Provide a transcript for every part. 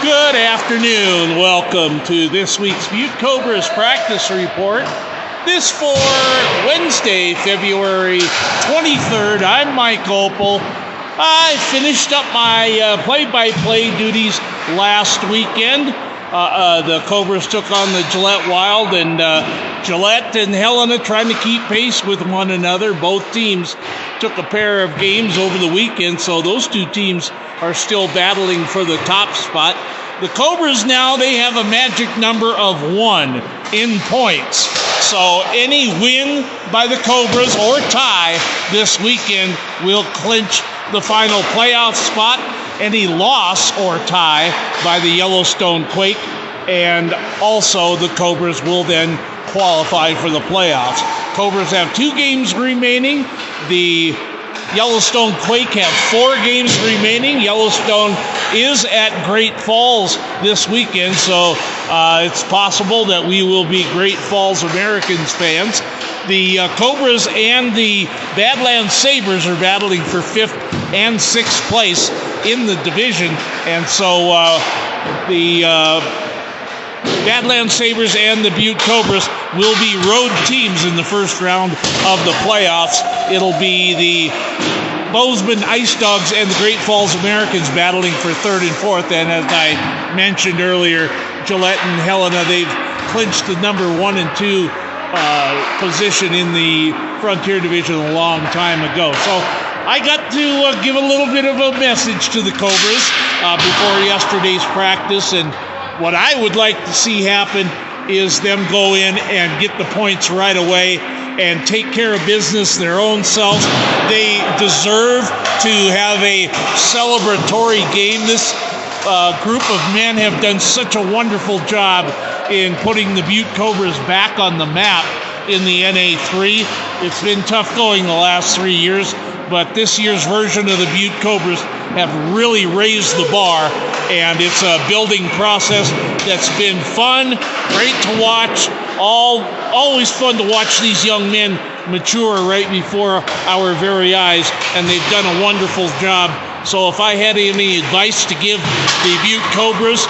Good afternoon. Welcome to this week's Butte Cobras practice report. This for Wednesday, February 23rd. I'm Mike Opel. I finished up my play-by-play duties last weekend. The Cobras took on the Gillette Wild, and Gillette and Helena trying to keep pace with one another. Both teams took a pair of games over the weekend, so those two teams are still battling for the top spot. The Cobras now, they have a magic number of 1 in points. So any win by the Cobras or tie this weekend will clinch the final playoff spot. Any loss or tie by the Yellowstone Quake, and also the Cobras will then qualify for the playoffs. Cobras have 2 games remaining. The Yellowstone Quake have 4 games remaining. Yellowstone is at Great Falls this weekend, so it's possible that we will be Great Falls Americans fans. The Cobras and the Badlands Sabres are battling for 5th and 6th place in the division, and so the Badlands Sabres and the Butte Cobras will be road teams in the first round of the playoffs. It'll be the Bozeman Ice Dogs and the Great Falls Americans battling for 3rd and 4th, and as I mentioned earlier, Gillette and Helena, they've clinched the number 1 and 2 position in the Frontier Division a long time ago. So I got to give a little bit of a message to the Cobras before yesterday's practice, and what I would like to see happen is them go in and get the points right away and take care of business their own selves. They deserve to have a celebratory game. This group of men have done such a wonderful job in putting the Butte Cobras back on the map in the NA3. It's been tough going the last 3 years, but this year's version of the Butte Cobras have really raised the bar, and it's a building process that's been fun, great to watch. Always fun to watch these young men mature right before our very eyes, and they've done a wonderful job. So if I had any advice to give the Butte Cobras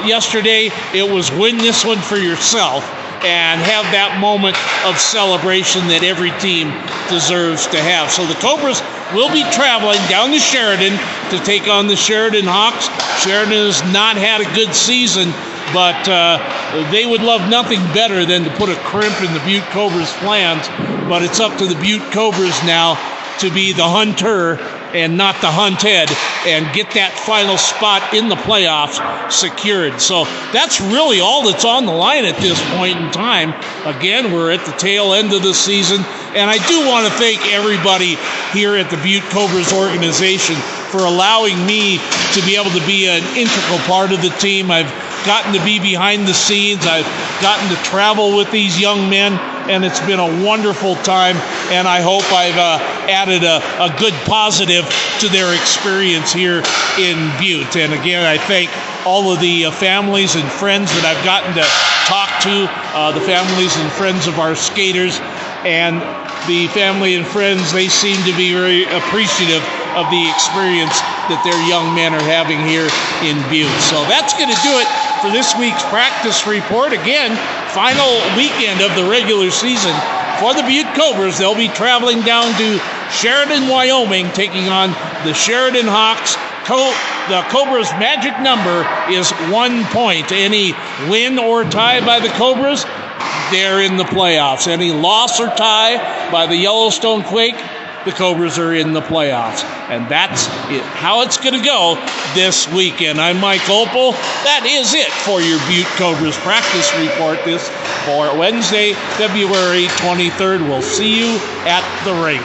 yesterday, it was win this one for yourself and have that moment of celebration that every team deserves to have. So the Cobras will be traveling down to Sheridan to take on the Sheridan Hawks. Sheridan has not had a good season, but they would love nothing better than to put a crimp in the Butte Cobras' plans. But it's up to the Butte Cobras now to be the hunter and not the hunted, and get that final spot in the playoffs secured. So that's really all that's on the line at this point in time. Again, we're at the tail end of the season, and I do want to thank everybody here at the Butte Cobras organization for allowing me to be able to be an integral part of the team. I've gotten to be behind the scenes. I've gotten to travel with these young men, and it's been a wonderful time, and I hope I've added a good positive to their experience here in Butte. And again, I thank all of the families and friends that I've gotten to talk to, the families and friends of our skaters, and the family and friends, they seem to be very appreciative of the experience that their young men are having here in Butte. So that's going to do it for this week's practice report. Again, final weekend of the regular season for the Butte Cobras. They'll be traveling down to Sheridan, Wyoming, taking on the Sheridan Hawks. The Cobras' magic number is 1 point. Any win or tie by the Cobras, they're in the playoffs. Any loss or tie by the Yellowstone Quake, the Cobras are in the playoffs. And that's it, how it's going to go this weekend. I'm Mike Opel. That is it for your Butte Cobras practice report this for Wednesday, February 23rd. We'll see you at the rink.